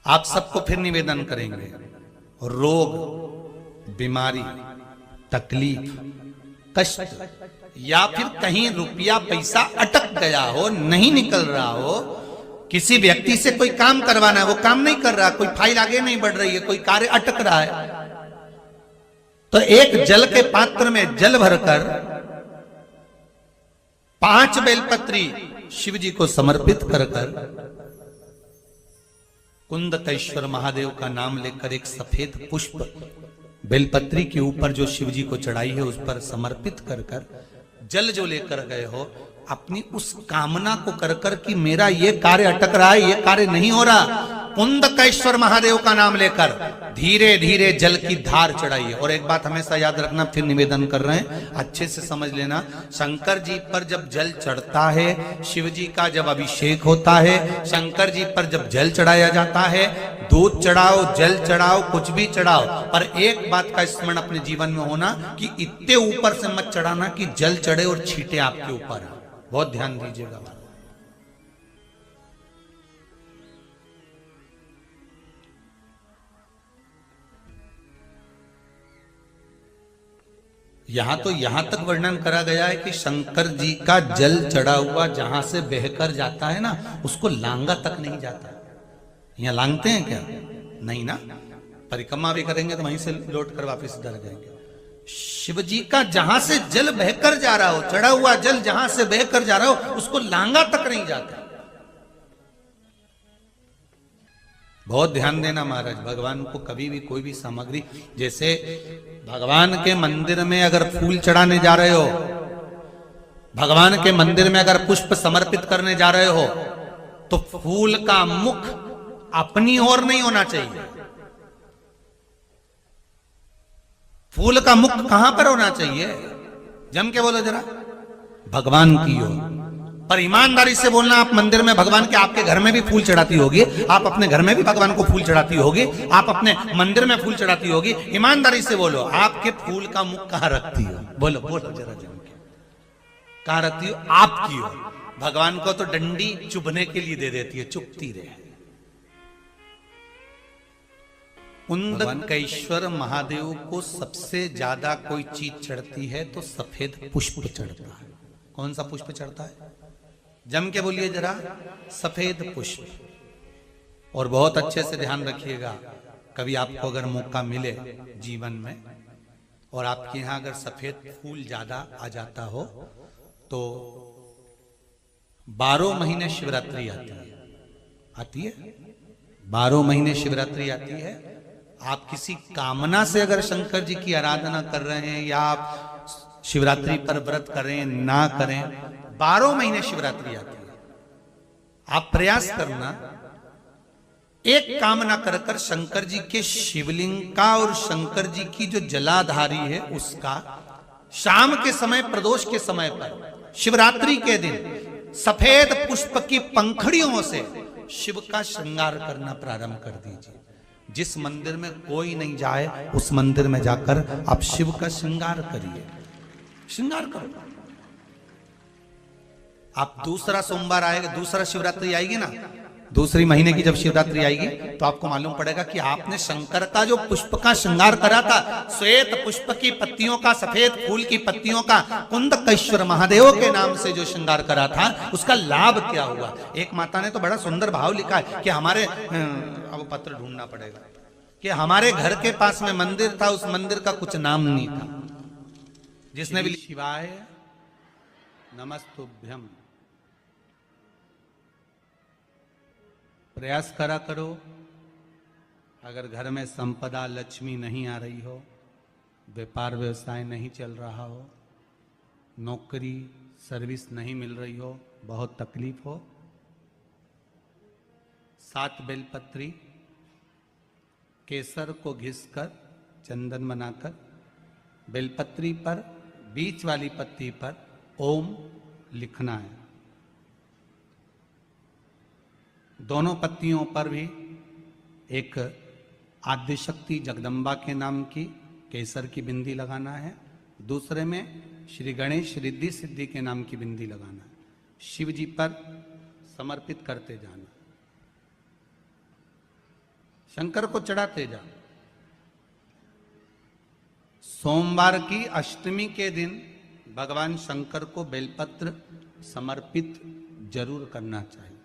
आप सबको फिर निवेदन करेंगे, रोग, बीमारी, तकलीफ, कष्ट, या फिर कहीं रुपया पैसा अटक गया हो, नहीं निकल रहा हो, किसी व्यक्ति से कोई काम करवाना है, वो काम नहीं कर रहा, कोई फाइल आगे नहीं बढ़ रही है, कोई कार्य अटक रहा है, तो एक जल के पात्र में जल भरकर 5 बेलपत्री शिव जी को समर्पित कर कुंदकेश्वर महादेव का नाम लेकर एक सफेद पुष्प बेलपत्री के ऊपर जो शिव जी को चढ़ाई है उस पर समर्पित कर जल जो लेकर गए हो, अपनी उस कामना को कर कि मेरा ये कार्य अटक रहा है, ये कार्य नहीं हो रहा, कुंदकेश्वर महादेव का नाम लेकर धीरे धीरे जल की धार चढ़ाइए। और एक बात हमेशा याद रखना, फिर निवेदन कर रहे हैं, अच्छे से समझ लेना, शंकर जी पर जब जल चढ़ता है, शिव जी का जब अभिषेक होता है, शंकर जी पर जब जल चढ़ाया जाता है, दूध चढ़ाओ, जल चढ़ाओ, कुछ भी चढ़ाओ, पर एक बात का स्मरण अपने जीवन में होना कि इतने ऊपर से मत चढ़ाना कि जल चढ़े और छींटे आपके ऊपर। बहुत ध्यान दीजिएगा। यहां तक वर्णन करा गया है कि शंकर जी का जल चढ़ा हुआ जहां से बहकर जाता है ना, उसको लांगा तक नहीं जाता। यहां लांगते हैं क्या? नहीं ना, परिक्रमा भी करेंगे तो वहीं से लौट कर वापस इधर जाएंगे। शिव जी का जहां से जल बहकर जा रहा हो, चढ़ा हुआ जल जहां से बहकर जा रहा हो, उसको लांगा तक नहीं जाता। बहुत ध्यान देना महाराज, भगवान को कभी भी कोई भी सामग्री, जैसे भगवान के मंदिर में अगर फूल चढ़ाने जा रहे हो, भगवान के मंदिर में अगर पुष्प समर्पित करने जा रहे हो, तो फूल का मुख अपनी ओर नहीं होना चाहिए। फूल का मुख कहां पर होना चाहिए? जम के बोलो जरा, भगवान की ओर। पर ईमानदारी से बोलना, आप मंदिर में भगवान के, आपके घर में भी फूल चढ़ाती होगी, आप अपने घर में भी भगवान को फूल चढ़ाती होगी, आप अपने मंदिर में फूल चढ़ाती होगी, ईमानदारी से बोलो, आपके फूल का मुख कहां रखती हो? बोलो बोलो जरा जम के, कहां रखती हो? आपकी ओर। भगवान को तो डंडी चुभने के लिए दे देती है, चुभती रहे। कुंदकेश्वर महादेव को सबसे ज्यादा कोई चीज चढ़ती है तो सफेद पुष्प चढ़ता है। कौन सा पुष्प चढ़ता है? जम के बोलिए जरा, सफेद पुष्प। और बहुत अच्छे से ध्यान रखिएगा, कभी आपको अगर मौका मिले जीवन में और आपके यहां अगर सफेद फूल ज्यादा आ जाता हो, तो 12 महीने शिवरात्रि आती है 12 महीने शिवरात्रि आती है। आप किसी कामना से अगर शंकर जी की आराधना कर रहे हैं, या आप शिवरात्रि पर व्रत करें ना करें, 12 महीने शिवरात्रि आती है। आप प्रयास करना, एक कामना कर कर शंकर जी के शिवलिंग का और शंकर जी की जो जलाधारी है उसका शाम के समय, प्रदोष के समय पर, शिवरात्रि के दिन सफेद पुष्प की पंखड़ियों से शिव का श्रृंगार करना प्रारंभ कर दीजिए। जिस मंदिर में कोई नहीं जाए उस मंदिर में जाकर आप शिव का श्रृंगार करिए, श्रृंगार करो। आप दूसरा सोमवार आएगा, दूसरा शिवरात्रि आएगी ना, दूसरी महीने की जब शिवरात्रि आएगी, तो आपको मालूम पड़ेगा कि आपने शंकर का जो पुष्प का श्रृंगार करा था, श्वेत पुष्प की पत्तियों का, सफेद फूल की पत्तियों का, कुंदकेश्वर महादेव के नाम से जो श्रृंगार करा था, उसका लाभ क्या हुआ। एक माता ने तो बड़ा सुंदर भाव लिखा है कि हमारे, अब पत्र ढूंढना पड़ेगा, कि हमारे घर के पास में मंदिर था, उस मंदिर का कुछ नाम नहीं था, जिसने भी शिवाय नमस्तुभ्यम। प्रयास करा करो, अगर घर में संपदा लक्ष्मी नहीं आ रही हो, व्यापार व्यवसाय नहीं चल रहा हो, नौकरी सर्विस नहीं मिल रही हो, बहुत तकलीफ हो, 7 बेलपत्री केसर को घिसकर चंदन बनाकर बेलपत्री पर, बीच वाली पत्ती पर ओम लिखना है। दोनों पत्तियों पर भी एक आद्यशक्ति जगदम्बा के नाम की केसर की बिंदी लगाना है, दूसरे में श्री गणेश रिद्धि सिद्धि के नाम की बिंदी लगाना है। शिव जी पर समर्पित करते जाना। शंकर को चढ़ाते जाओ। सोमवार की अष्टमी के दिन भगवान शंकर को बेलपत्र समर्पित जरूर करना चाहिए,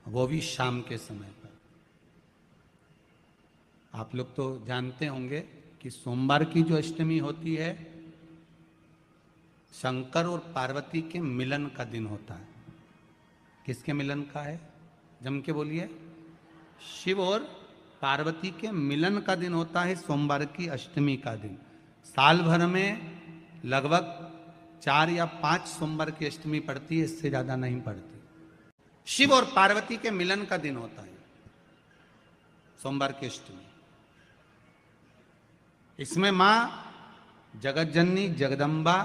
वो भी शाम के समय पर। आप लोग तो जानते होंगे कि सोमवार की जो अष्टमी होती है शंकर और पार्वती के मिलन का दिन होता है। किसके मिलन का है? जम के बोलिए। शिव और पार्वती के मिलन का दिन होता है सोमवार की अष्टमी का दिन। साल भर में लगभग 4 या 5 सोमवार की अष्टमी पड़ती है, इससे ज्यादा नहीं पड़ती। शिव और पार्वती के मिलन का दिन होता है सोमवार की अष्टमी। इसमें मां जगत जननी जगदम्बा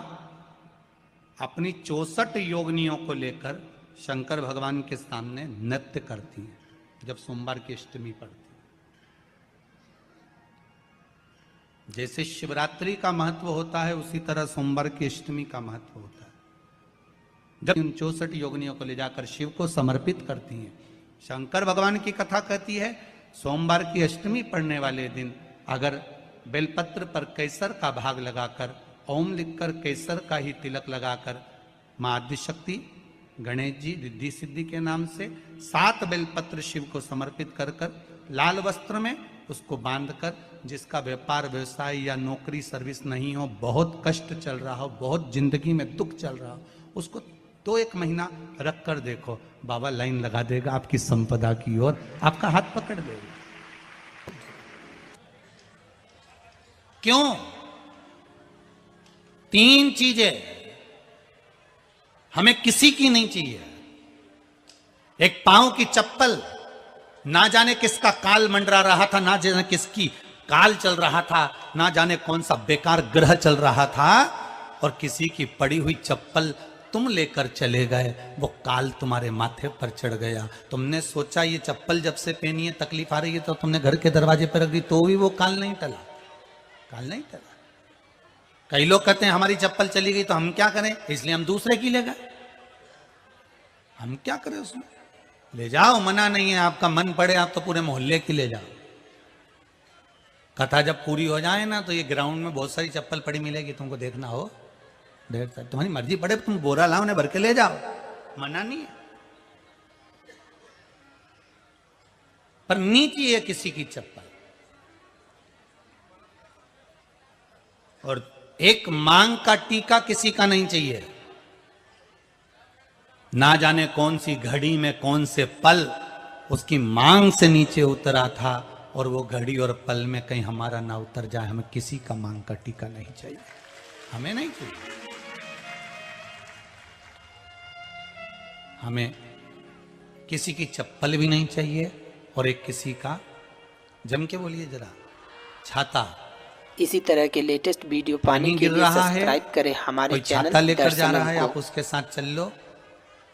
अपनी 64 योगिनियों को लेकर शंकर भगवान के सामने नृत्य करती हैं जब सोमवार की अष्टमी पड़ती है। जैसे शिवरात्रि का महत्व होता है उसी तरह सोमवार की अष्टमी का महत्व होता है। जब उन 64 योगिनियों को ले जाकर शिव को समर्पित करती हैं। शंकर भगवान की कथा कहती है सोमवार की अष्टमी पड़ने वाले दिन अगर बेलपत्र पर केसर का भाग लगाकर ओम लिखकर केसर का ही तिलक लगाकर मां आदिशक्ति गणेश जी रिद्धि सिद्धि के नाम से 7 बेलपत्र शिव को समर्पित कर कर लाल वस्त्र में उसको बांधकर, जिसका व्यापार व्यवसाय या नौकरी सर्विस नहीं हो, बहुत कष्ट चल रहा हो, बहुत जिंदगी में दुख चल रहा हो, उसको 2-1 महीना रख कर देखो, बाबा लाइन लगा देगा आपकी संपदा की ओर, आपका हाथ पकड़ देगा। क्यों? 3 चीजें हमें किसी की नहीं चाहिए। एक पांव की चप्पल, ना जाने किसका काल मंडरा रहा था, ना जाने किसकी काल चल रहा था, ना जाने कौन सा बेकार ग्रह चल रहा था, और किसी की पड़ी हुई चप्पल तुम लेकर चले गए, वो काल तुम्हारे माथे पर चढ़ गया। तुमने सोचा ये चप्पल जब से पहनी है तकलीफ आ रही है, तो तुमने घर के दरवाजे पर रख दी, तो भी वो काल नहीं टला, काल नहीं टला। कई लोग कहते हैं हमारी चप्पल चली गई तो हम क्या करें, इसलिए हम दूसरे की ले गए। हम क्या करें उसमें? ले जाओ, मना नहीं है, आपका मन पड़े आप तो पूरे मोहल्ले की ले जाओ। कथा जब पूरी हो जाए ना तो ये ग्राउंड में बहुत सारी चप्पल पड़ी मिलेगी, तुमको देखना हो, ढेर सारी, तुम्हारी मर्जी पड़े तुम बोरा लाओ, उन्हें भर के ले जाओ, मना नहीं है। पर नीची है किसी की चप्पल। और एक मांग का टीका किसी का नहीं चाहिए। ना जाने कौन सी घड़ी में कौन से पल उसकी मांग से नीचे उतरा था, और वो घड़ी और पल में कहीं हमारा ना उतर जाए। हमें किसी का मांग का टीका नहीं चाहिए, हमें नहीं चाहिए। हमें किसी की चप्पल भी नहीं चाहिए, और एक किसी का, जम के बोलिए जरा, छाता। इसी तरह के लेटेस्ट वीडियो पाने के लिए सब्सक्राइब करें हमारे चैनल। छाता लेकर जा रहा है, आप उसके साथ चल लो।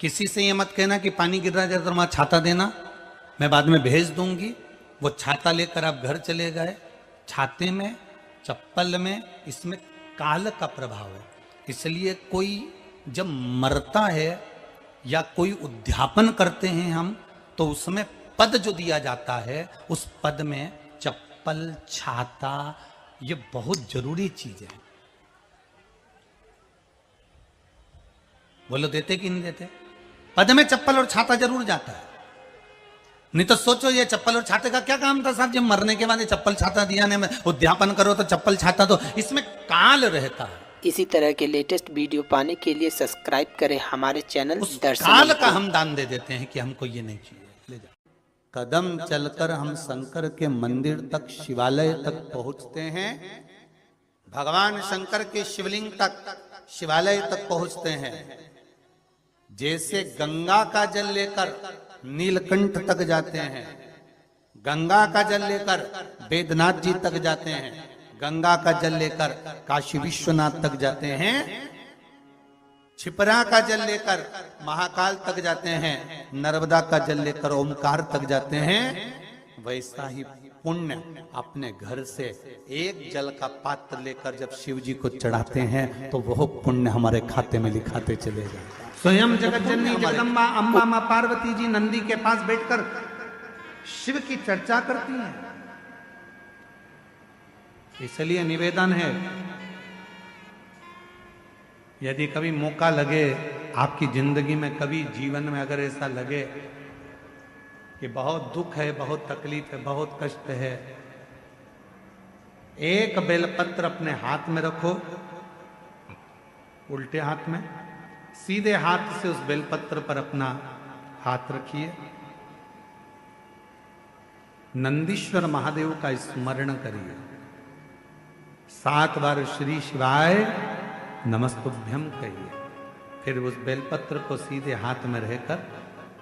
किसी से ये मत कहना कि पानी गिर रहा है तो तुम्हारा छाता देना, मैं बाद में भेज दूंगी। वो छाता लेकर आप घर चले गए, छाते में, चप्पल में, इसमें काल का प्रभाव है। इसलिए कोई जब मरता है या कोई उद्यापन करते हैं हम, तो उसमें पद जो दिया जाता है, उस पद में चप्पल, छाता, ये बहुत जरूरी चीज है। बोलो देते कि नहीं देते? पद में चप्पल और छाता जरूर जाता है। नहीं तो सोचो ये चप्पल और छाते का क्या काम था साहब, जब मरने के बाद ये चप्पल छाता दिया ने, उद्यापन करो तो चप्पल छाता, तो इसमें काल रहता है। इसी तरह के लेटेस्ट वीडियो पाने के लिए सब्सक्राइब करें हमारे चैनल। उस काल का हम दान दे देते हैं कि हमको ये नहीं चाहिए, ले जाओ। कदम चलकर हम शंकर के मंदिर तक, शिवालय तक पहुंचते हैं। भगवान शंकर के शिवलिंग तक, शिवालय तक पहुंचते हैं। जैसे गंगा का जल लेकर नीलकंठ तक जाते हैं, गंगा का जल लेकर वेदनाथ जी तक जाते हैं, गंगा का जल लेकर काशी विश्वनाथ तक जाते हैं, छिपरा का जल लेकर महाकाल तक जाते हैं, नर्मदा का जल लेकर ओमकार तक जाते हैं। वैसा ही पुण्य अपने घर से एक जल का पात्र लेकर जब शिव जी को चढ़ाते हैं, तो वह पुण्य हमारे खाते में लिखाते चले जाते हैं। स्वयं जगत जननी जगदम्बा अम्बा मां पार्वती जी नंदी के पास बैठकर शिव की चर्चा करती हैं। इसलिए निवेदन है, यदि कभी मौका लगे आपकी जिंदगी में, कभी जीवन में अगर ऐसा लगे कि बहुत दुख है, बहुत तकलीफ है, बहुत कष्ट है, एक बेलपत्र अपने हाथ में रखो, उल्टे हाथ में, सीधे हाथ से उस बेलपत्र पर अपना हाथ रखिए, नंदीश्वर महादेव का स्मरण करिए, 7 बार श्री शिवाय नमस्तुभ्यम कहिए। फिर उस बेलपत्र को सीधे हाथ में रहकर,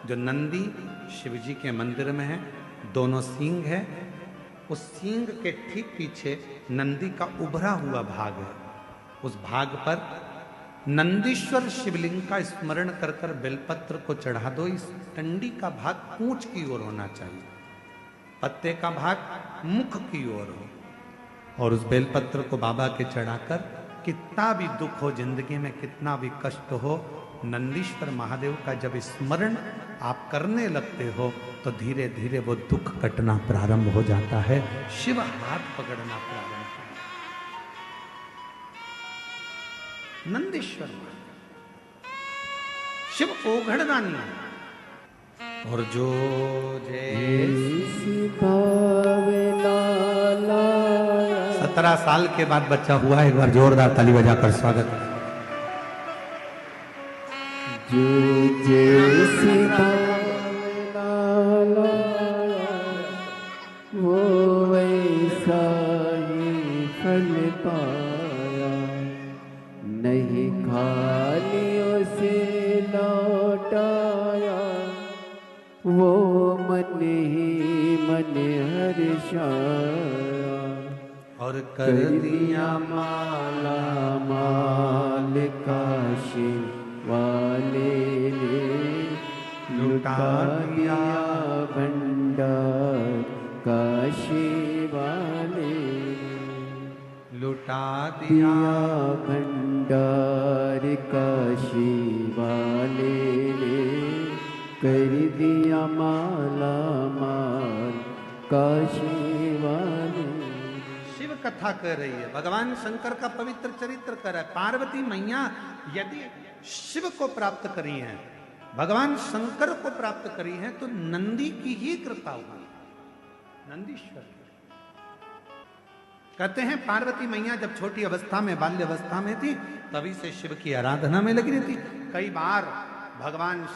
जो नंदी शिव जी के मंदिर में है, दोनों सींग है, उस सींग के ठीक पीछे नंदी का उभरा हुआ भाग है, उस भाग पर नंदीश्वर शिवलिंग का स्मरण कर कर बेलपत्र को चढ़ा दो। इस टंडी का भाग पूंछ की ओर होना चाहिए, पत्ते का भाग मुख की ओर हो, और उस बेलपत्र को बाबा के चढ़ाकर, कितना भी दुख हो जिंदगी में, कितना भी कष्ट हो, नंदीश्वर महादेव का जब स्मरण आप करने लगते हो तो धीरे धीरे वो दुख कटना प्रारंभ हो जाता है, शिव हाथ पकड़ना प्रारंभ हो जाता है। नंदीश्वर शिव ओघड़दानी है। और जो जैसी 17 साल के बाद बच्चा हुआ है, एक बार जोरदार ताली बजाकर स्वागत। जो जैसी वो वैसा ही फल पाया, नहीं खालियों से लौटाया, वो मन ही मन हर्षाया, और कर दिया माला माल काशी वाले ने, लुटा दिया भंडार काशी वाले ने, लुटा दिया भंडार काशी वाले ने, कर दिया माला माल काशी वाले। शिव कथा कर रही है, भगवान शंकर का पवित्र चरित्र कर रहा है। पार्वती मैया यदि शिव को प्राप्त करी हैं, भगवान शंकर को प्राप्त करी हैं, तो नंदी की ही कृपा हुई, नंदीश्वर। कहते हैं पार्वती मैया जब छोटी अवस्था में, बाल्य अवस्था में थी, तभी से शिव की आराधना में लगी रहती। कई बार भगवान